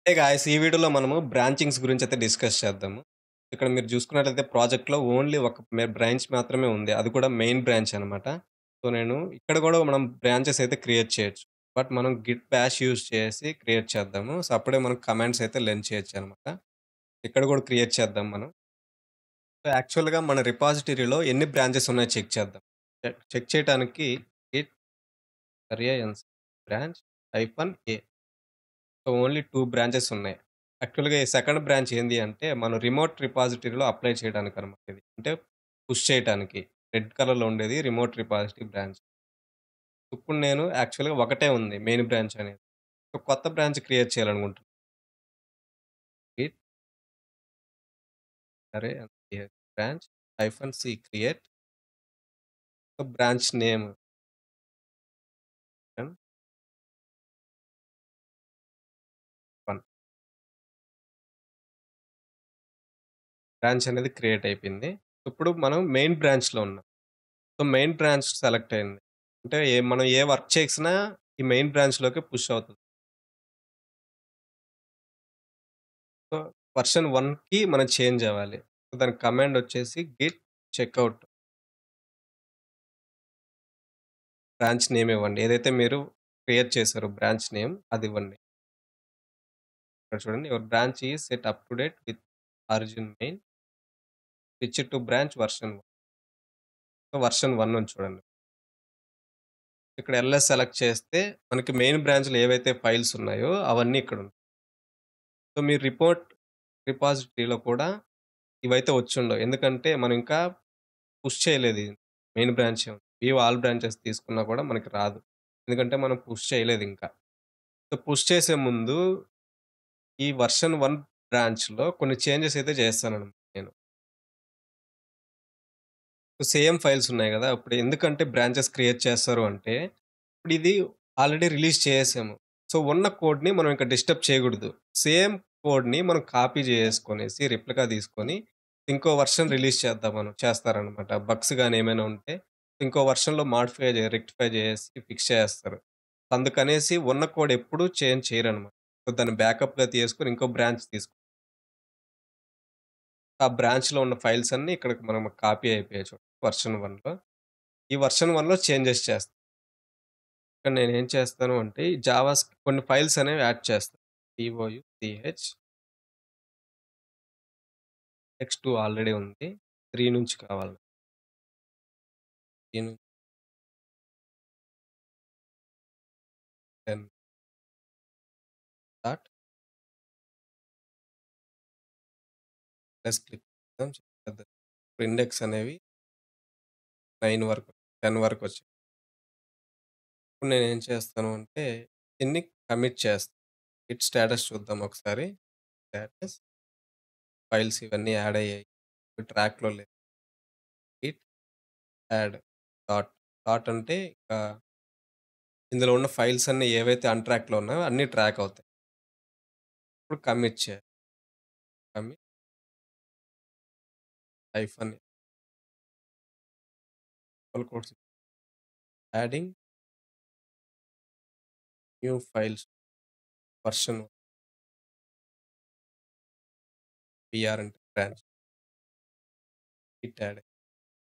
Hey guys! ఈ వీడియోలో మనము బ్రాంచింగ్స్ గురించైతే డిస్కస్ చేద్దాము. ఇక్కడ మీరు చూసుకున్నట్లయితే ప్రాజెక్ట్‌లో ఓన్లీ ఒక బ్రాంచ్ మాత్రమే ఉంది. అది కూడా మెయిన్ బ్రాంచ్ అనమాట. సో, నేను ఇక్కడ గూడా మనం బ్రాంచెస్ అయితే క్రియేట్ చేయొచ్చు. బట్ మనం గిట్ బాష్ యూజ్ చేసి క్రియేట్ చేద్దాము. సో, అప్పుడే మనం కమాండ్స్ అయితే లెర్న్ చేయొచ్చనమాట. ఇక్కడ గూడా క్రియేట్ చేద్దాం మనం. సో, యాక్చువల్‌గా మన రిపాజిటరీలో ఎన్ని బ్రాంచెస్ ఉన్నాయో చెక్ చేద్దాం. చెక్ చేయటానికి గిట్ రేయన్స్ branch -a. So, only 2 branches ఉన్నాయి. యాక్చువల్‌గా ఈ సెకండ్ బ్రాంచ్ ఏంది అంటే, మనం రిమోట్ రిపాజిటరీలో అప్లై చేయడానికనమాట ఇది. అంటే పుష్ చేయటానికి. రెడ్ కలర్‌లో ఉండేది రిమోట్ రిపాజిటరీ బ్రాంచ్. ఇప్పుడు నేను యాక్చువల్‌గా ఒకటే ఉంది మెయిన్ బ్రాంచ్ అనేది. సో, కొత్త బ్రాంచ్ క్రియేట్ చేయాలనుకుంటున్నా. గిట్ అరే branch -c create branch name 1 branch అనేది క్రియేట్ అయిపోయింది. ఇప్పుడు మనం మెయిన్ బ్రాంచ్‌లో ఉన్నాం. సో, మెయిన్ బ్రాంచ్ సెలెక్ట్ అయింది. అంటే మనం ఏ వర్క్ చేసినా ఈ మెయిన్ బ్రాంచ్‌లోకే పుష్ అవుతది. సో, వెర్షన్ 1కి మనం చేంజ్ అవ్వాలి. సో, దానికి కమాండ్ వచ్చేసి గిట్ చెక్‌ఔట్ బ్రాంచ్ నేమ్ ఇవ్వండి. ఏదైతే మీరు క్రియేట్ చేసారో బ్రాంచ్ నేమ్ అది ఇవ్వండి. ఇక్కడ చూడండి your branch is set up to date with origin main switch two branch version 1. So, version 1 ఉంది చూడండి. ఇక్కడ ఎల్ఎస్ సెలెక్ట్ చేస్తే మనకి మెయిన్ బ్రాంచ్‌లో ఏవైతే ఫైల్స్ ఉన్నాయో అవన్నీ ఇక్కడ ఉంటాయి. సో, మీరు రిపాజిటరీలో కూడా ఇవైతే వచ్చుండవు. ఎందుకంటే మనం ఇంకా పుష్ చేయలేదు ఇది. మెయిన్ బ్రాంచే ఉంది. వ్యూ ఆల్ బ్రాంచెస్ తీసుకున్నా కూడా మనకి రాదు. ఎందుకంటే మనం పుష్ చేయలేదింకా. సో, పుష్ చేసే ముందు ఈ వెర్షన్ 1 బ్రాంచ్‌లో కొన్ని చేంజెస్ అయితే చేస్తాననమాట నేను. సేమ్ ఫైల్స్ ఉన్నాయి గదా! ఇప్పుడు ఎందుకంటే బ్రాంచెస్ క్రియేట్ చేస్తారు అంటే, ఇప్పుడు ఇది ఆల్రెడీ రిలీజ్ చేసేసాము. సో, ఉన్న కోడ్‌ని మనం ఇంక డిస్టర్బ్ చేయగూడదు. సేమ్ కోడ్‌ని మనం కాపీ జేసేసుకొనేసి రిప్లికా తీసుకొని, ఇంకో వెర్షన్ రిలీజ్ చేస్తారనమాట. బగ్స్ గాని ఏమైనా ఉంటే, ఇంకో వెర్షన్‌లో రెక్టిఫై జేసేసి ఫిక్స్ చేసేస్తారు. అందుకనేసి ఉన్న కోడ్ ఎప్పుడూ చేంజ్ చేయరనమాట. సో, దాన్ని బ్యాకప్‌గా తీసుకొని ఇంకో బ్రాంచ్ ఆ బ్రాంచ్‌లో ఉన్న ఫైల్స్ అన్నీ ఇక్కడికి మనం కాపీ అయిపోయాయి వెర్షన్ 1లో. ఈ వెర్షన్ 1లో చేంజెస్ చేస్తా. ఇక్కడ నేనేం చేస్తాను అంటే, ఈ కొన్ని ఫైల్స్ అనేవి యాడ్ చేస్తాను. TOUCH X2 ఆల్రెడీ ఉంది. 3 నుంచి కావాలి. 3 నుంచి 10 డాట్ ప్లస్ క్లిక్ చేద్దాం. చేద్దాం. ఇప్పుడు ఇండెక్స్ అనేవి 9 వరకు 10 వరకొచ్చాయి. ఇప్పుడు నేనేం చేస్తాను అంటే, దీన్ని కమిట్ చేస్తాను. గిట్ స్టేటస్ చూద్దాం ఒకసారి. స్టేటస్ ఫైల్స్ ఇవన్నీ యాడ్ అయ్యాయి. ట్రాక్‌లో లేదు. గిట్ యాడ్ డాట్ డాట్ అంటే ఇంకా ఇందులో ఉన్న ఫైల్స్ అన్నీ ఏవైతే అన్‌ట్రాక్‌లో ఉన్నాయో అన్నీ ట్రాక్ అవుతాయి. ఇప్పుడు కమిట్ చేయాలి. Commit hyphen double quotes adding new files version BR అంటే బ్రాంచ్ గిట్ యాడ్.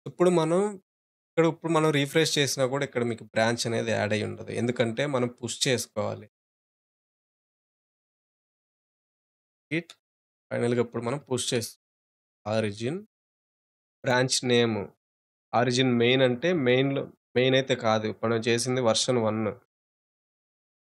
ఇప్పుడు మనం రిఫ్రెష్ చేసినా కూడా ఇక్కడ మీకు బ్రాంచ్ అనేది యాడ్ అయ్యి ఉండదు. ఎందుకంటే మనం పుష్ చేసుకోవాలి. గిట్ ఫైనల్‌గా ఇప్పుడు మనం పుష్ చేస్తాం. Origin branch name origin main అంటే మెయిన్ అయితే కాదు. మనం చేసింది version 1.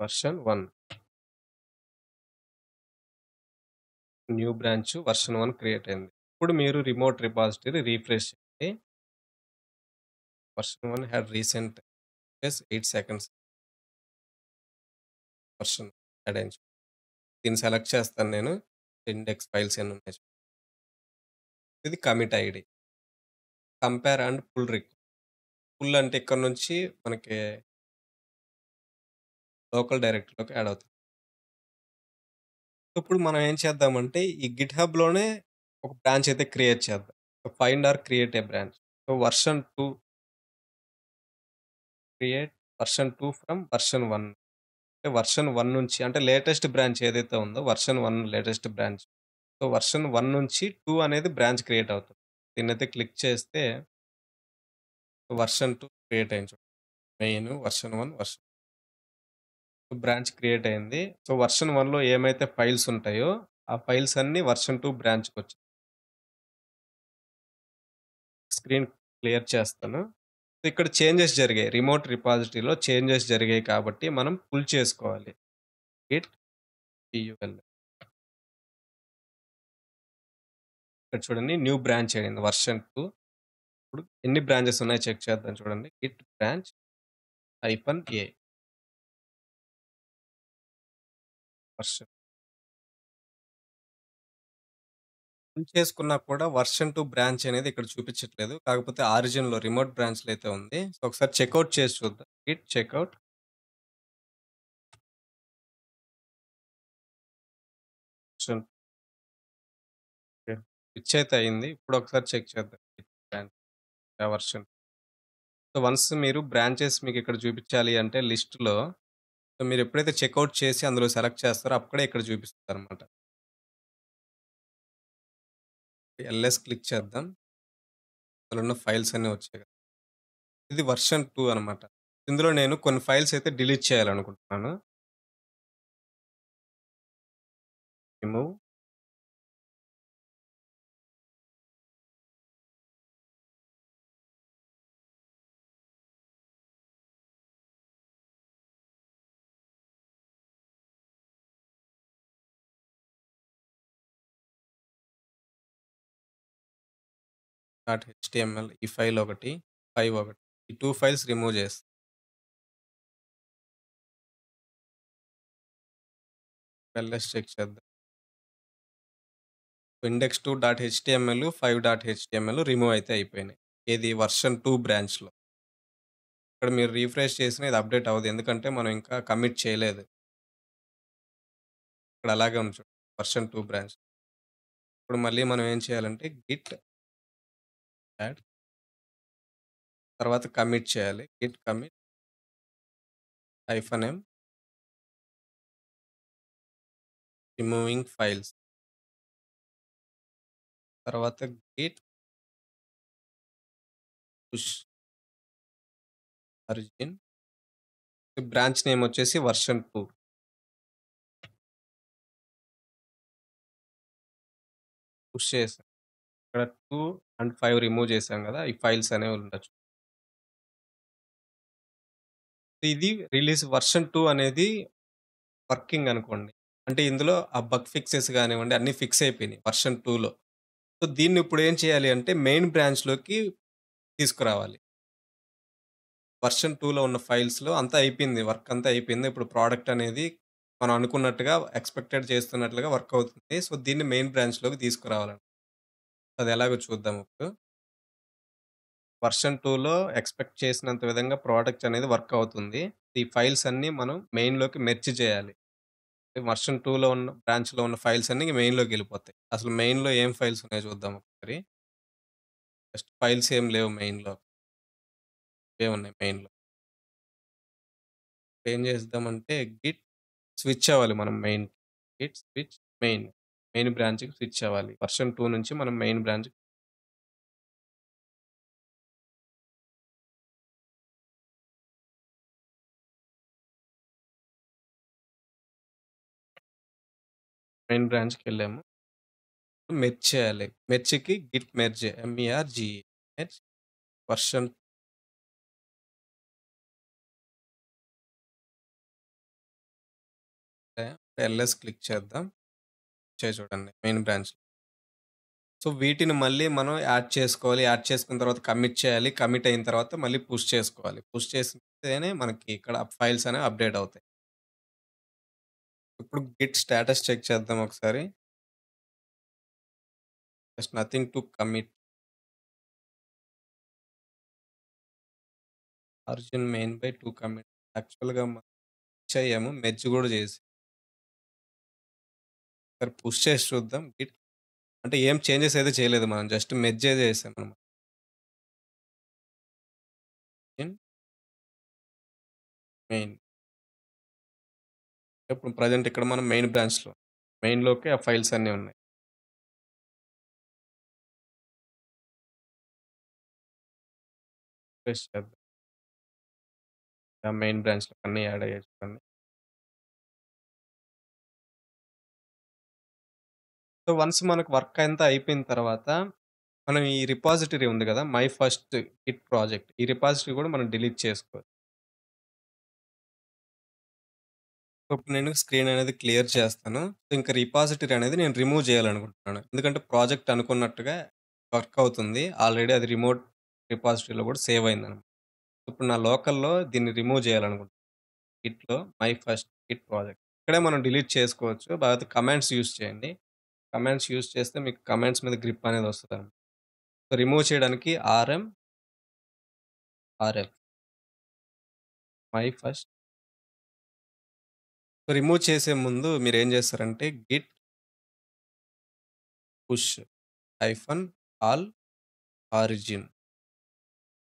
Version 1 new branch version 1 create అయింది. ఇప్పుడు మీరు రిమోట్ రిపాజిటరీ రిఫ్రెష్ చేయండి. Version 1 had recent just 8 seconds version add అయింది. దీన్ని సెలెక్ట్ చేస్తాను నేను. ఇండెక్స్ ఫైల్స్ ఎన్ని ఉన్నాయి ఇది commit ID. Compare and pull అంటే ఇక్కడ నుంచి మనకి లోకల్ డైరెక్టరీలోకి యాడ్ అవుతుంది. ఇప్పుడు మనం ఏం చేద్దామంటే ఈ గిట్‌హబ్‌లోనే ఒక బ్రాంచ్ అయితే క్రియేట్ చేద్దాం. Find are create a branch. So, version 2 create version 2 from version 1. అంటే వర్షన్ 1 నుంచి అంటే లేటెస్ట్ బ్రాంచ్ ఏదైతే ఉందో version 1 latest branch. So, version 1 నుంచి 2 అనేది బ్రాంచ్ క్రియేట్ అవుతుంది. దీన్నైతే క్లిక్ చేస్తే వర్షన్ 2 క్రియేట్ అయింది చూడండి. Main version 1 version branch create అయింది. సో, వర్షన్ 1లో ఏమైతే ఫైల్స్ ఉంటాయో, ఆ ఫైల్స్ అన్నీ వర్షన్ 2 బ్రాంచ్‌కొచ్చాయి. స్క్రీన్ క్లియర్ చేస్తాను. ఇక్కడ చేంజెస్ జరిగాయి. రిమోట్ రిపాజిటరీలో చేంజెస్ జరిగాయి కాబట్టి మనం పుల్ చేసుకోవాలి. Git pull. ఇక్కడ చూడండి న్యూ బ్రాంచ్ అయింది వర్షన్ 2. ఇప్పుడు ఎన్ని బ్రాంచెస్ ఉన్నాయో చెక్ చేద్దాం చూడండి. Git branch -a version. Pull చేసుకున్నా కూడా వర్షన్ 2 బ్రాంచ్ అనేది ఇక్కడ చూపించట్లేదు. కాకపోతే ఆరిజిన్‌లో రిమోట్ బ్రాంచ్‌లో అయితే ఉంది. సో, ఒకసారి చెక్ఔట్ చేసి చూద్దాం. Git checkout version okay. Switch అయితే అయింది. ఇప్పుడు ఒకసారి చెక్ చేద్దాం. Git branch version. So, once మీరు బ్రాంచెస్ మీకిక్కడ చూపించాలి అంటే లిస్ట్‌లో సో, మీరెప్పుడైతే చెక్ఔట్ చేసి అందులో సెలెక్ట్ చేస్తారో అప్పుడే ఇక్కడ చూపిస్తదనమాట. ఎల్ఎస్ క్లిక్ చేద్దాం. అందులో ఉన్న ఫైల్స్ అన్నీ వచ్చాయి కదా! ఇది వర్షన్ 2 అనమాట. ఇందులో నేను కొన్ని ఫైల్స్ అయితే డిలీట్ చేయాలనుకుంటున్నాను. రిమూవ్ డాట్ హెచ్‌టీఎంఎల్ ఈ ఫైల్ ఒకటి, 5 ఒకటి. ఈ 2 ఫైల్స్ రిమూవ్ చేస్తా. ఎల్ఎస్ చెక్ చేద్దాం. Index two dot HTML, 5 dot HTML remove అయితే అయిపోయినాయి. ఏది వర్షన్ 2 బ్రాంచ్‌లో. ఇక్కడ మీరు రిఫ్రెష్ చేసినా ఇది అప్‌డేట్ అవ్వదు. ఎందుకంటే మనం ఇంకా కమిట్ చేయలేదు. ఇక్కడ అలాగే ఉంది చూడండి. Version 2 branch. ఇప్పుడు మళ్ళీ మనం ఏం చేయాలంటే గిట్ యాడ్ తర్వాత కమిట్ చేయాలి. Git commit -m removing files. తర్వాత git push origin. Branch name వచ్చేసి వర్షన్ 2. పుష్ చేసాం. ఇక్కడ 2 అండ్ 5 రిమూవ్ చేసాం గదా! ఈ ఫైల్స్ అనేవి ఉండొచ్చు. ఇది రిలీజ్ వర్షన్ 2 అనేది వర్కింగ్ అనుకోండి. అంటే ఇందులో ఆ బగ్ ఫిక్సెస్ గానివ్వండి అన్నీ ఫిక్స్ అయిపోయినాయి వర్షన్ 2లో. సో, దీన్ని ఇప్పుడు ఏం చేయాలి అంటే మెయిన్ బ్రాంచ్‌లోకి తీసుకురావాలి. వర్షన్ 2లో ఉన్న ఫైల్స్‌లో అంతా అయిపోయింది. వర్క్ అంతా అయిపోయింది. ఇప్పుడు ప్రొడక్ట్ అనేది మనం అనుకున్నట్టుగా ఎక్స్‌పెక్టెడ్ చేస్తున్నట్లుగా వర్క్ అవుతుంది. సో, దీన్ని మెయిన్ బ్రాంచ్‌లోకి తీసుకురావాలండి. అది ఎలాగో చూద్దాం ఇప్పుడు. వర్షన్ 2లో ఎక్స్‌పెక్ట్ చేసినంత విధంగా ప్రొడక్ట్ అనేది వర్క్ అవుతుంది. ఈ ఫైల్స్ అన్నీ మనం మెయిన్‌లోకి మెర్జ్ చేయాలి. వర్షన్ 2లో ఉన్న బ్రాంచ్‌లో ఉన్న ఫైల్స్ అన్నీ మెయిన్‌లోకెళ్ళిపోతాయి. అసలు మెయిన్‌లో ఏం ఫైల్స్ ఉన్నాయో చూద్దాం ఒకసారి. జస్ట్ ఫైల్స్ ఏం లేవు మెయిన్‌లో. ఇవే ఉన్నాయి మెయిన్‌లో. ఏం చేద్దామంటే గిట్ స్విచ్ అవ్వాలి మనం main. Git switch main. Main బ్రాంచ్‌కి స్విచ్ అవ్వాలి. వర్షన్ 2 నుంచి మనం మెయిన్ బ్రాంచ్ మెయిన్ బ్రాంచ్‌కెళ్ళాము. మెర్జ్ చేయాలి. మెర్జ్‌కి git merge M E R G E merge version LS click చేద్దాం. వచ్చాయి చూడండి మెయిన్ బ్రాంచ్. సో, వీటిని మళ్ళీ మనం యాడ్ చేసుకోవాలి. యాడ్ చేసుకున్న తర్వాత కమిట్ చేయాలి. కమిట్ అయిన తర్వాత మళ్ళీ పుష్ చేసుకోవాలి. పుష్ చేస్తేనే మనకి ఇక్కడ ఫైల్స్ అనేవి అప్‌డేట్ అవుతాయి. ఇప్పుడు గిట్ స్టేటస్ చెక్ చేద్దాం ఒకసారి. Just nothing to commit. Origin main by to commit. యాక్చువల్‌గా మనం చెయ్యము. మెర్జ్ గూడా చేసి. ఒకసారి పుష్ చేసి చూద్దాం గిట్. అంటే ఏం చేంజెస్ అయితే చేయలేదు మనం. జస్ట్ మెర్జే చేసామనమాట. In main. ఇప్పుడు ప్రెజెంట్ ఇక్కడ మనం మెయిన్ బ్రాంచ్‌లో. మెయిన్‌లోకే ఆ ఫైల్స్ అన్నీ ఉన్నాయి. రిఫ్రెష్ చేద్దాం. ఆ మెయిన్ బ్రాంచ్‌లోకి అన్నీ యాడ్ అయ్యాయి చూడండి. సో, వన్స్ మనకు వర్క్ అంతా అయిపోయిన తర్వాత, మనం ఈ రిపాజిటరీ ఉంది గదా! My first git project. ఈ రిపాజిటరీ గూడా మనం డిలీట్ చేసుకోవచ్చు. సో, ఇప్పుడు నేను స్క్రీన్ అనేది క్లియర్ చేస్తాను. సో, ఇంక రిపాజిటరీ అనేది నేను రిమూవ్ చేయాలనుకుంటున్నాను. ఎందుకంటే ప్రాజెక్ట్ అనుకున్నట్టుగా వర్క్ అవుతుంది. ఆల్రెడీ అది రిమోట్ రిపాజిటరీలో గూడా సేవ్ అయిందనమాట. ఇప్పుడు నా లోకల్‌లో దీన్ని రిమూవ్ చేయాలనుకుంటున్నాను. గిట్‌లో మై ఫస్ట్ గిట్ ప్రాజెక్ట్. ఇక్కడే మనం డిలీట్ చేసుకోవచ్చు. లేకపోతే కమాండ్స్ యూజ్ చేయండి. కమాండ్స్ యూజ్ చేస్తే మీకు కమాండ్స్ మీద గ్రిప్ అనేది వస్తదనమాట. సో, రిమూవ్ చేయడానికి RL my first. So, remove చేసే ముందు మీరేం చేస్తారంటే git push hyphen all origin.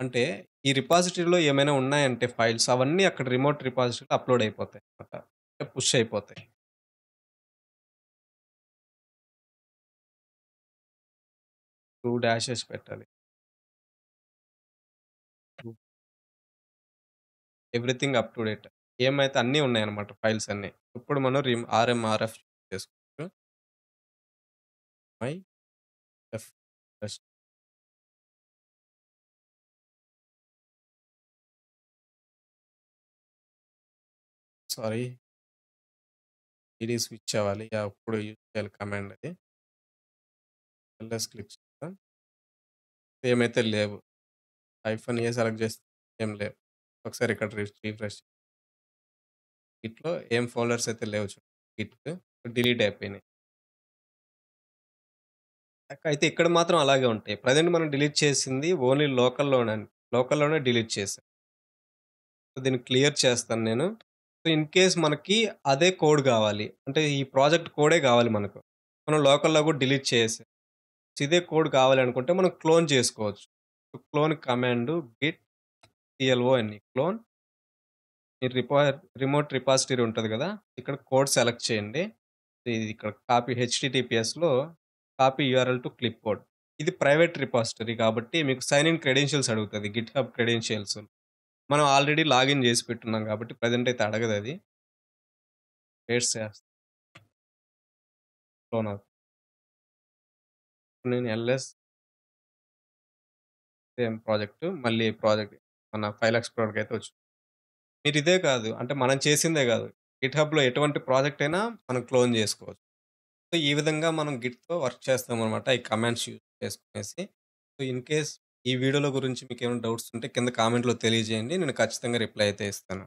అంటే ఈ రిపాజిటరీలో ఏమైనా ఉన్నాయంటే ఫైల్స్ అవన్నీ అక్కడ రిమోట్ రిపాజిటరీలో అప్‌లోడ్ అయిపోతాయన్నమాట. పుష్ అయిపోతాయి. 2 డాషెస్ పెట్టాలి. Everything up to date. ఏమైతే అన్నీ ఉన్నాయన్నమాట ఫైల్స్ అన్నీ. ఇప్పుడు మనం ఆర్ఎంఆర్ఎఫ్ చేసుకోవచ్చు. మై ఎఫ్ ఫస్ట్ సారీ ఇది స్విచ్ అవ్వాలి. అప్పుడు యూజ్ చేయాలి కమాండ్ అది. ఎల్ఎస్ క్లిక్ చేస్తా. ఏమైతే లేవు. హైఫన్ ఏ సెలెక్ట్ చేస్తే ఏం లేవు. ఒకసారి ఇక్కడ రిఫ్రెష్ గిట్‌లో ఏం ఫోల్డర్స్ అయితే లేవు చూడు గిట్ డిలీట్ అయిపోయినాయి. అయితే ఇక్కడ మాత్రం అలాగే ఉంటాయి. ప్రెజెంట్ మనం డిలీట్ చేసింది ఓన్లీ లోకల్‌లోనే డిలీట్ చేశా. సో, దీన్ని క్లియర్ చేస్తాను నేను. సో, ఇన్ కేస్ మనకి అదే కోడ్ గావాలి. అంటే ఈ ప్రాజెక్ట్ కోడే గావాలి మనకు. మనం లోకల్‌లో గూడా డిలీట్ చేసాం. ఇదే కోడ్ కావాలనుకుంటే మనం క్లోన్ చేసుకోవచ్చు. క్లోన్ కమాండ్ గిట్ క్లోన్ ఈ రిమోట్ రిపాజిటరీ ఉంటది గదా! ఇక్కడ కోడ్ సెలెక్ట్ చేయండి. ఇది ఇక్కడ కాపీ హెచ్‌టిటిపిఎస్‌లో కాపీ యూఆర్ఎల్ టు క్లిప్‌బోర్డ్. ఇది ప్రైవేట్ రిపాజిటరీ కాబట్టి మీకు సైన్ ఇన్ క్రెడెన్షియల్స్ అడుగుతది. GitHub credentials. మనం ఆల్రెడీ లాగిన్ చేసి పెట్టున్నాం కాబట్టి ప్రెజెంట్ అయితే అడగదది. పేస్ట్ చేస్తా క్లోన్ అవుతుంది. నేను ఎల్ఎస్ సేమ్ ప్రాజెక్ట్ మళ్ళీ ప్రాజెక్ట్ మన ఫైల్ ఎక్స్‌ప్లోరర్‌కైతే వచ్చింది. మీరు ఇదే కాదు అంటే మనం చేసిందే కాదు. గిట్‌హబ్‌లో ఎటువంటి ప్రాజెక్ట్ అయినా మనం క్లోన్ చేసుకోవచ్చు. సో, ఈ విధంగా మనం గిట్‌తో వర్క్ చేస్తామనమాట. ఈ కమాండ్స్ యూజ్ చేసుకునేసి. సో, ఇన్ కేస్ ఈ వీడియోల గురించి మీకేమైనా డౌట్స్ ఉంటే కింద కామెంట్‌లో తెలియజేయండి. నేను ఖచ్చితంగా రిప్లై అయితే ఇస్తాను.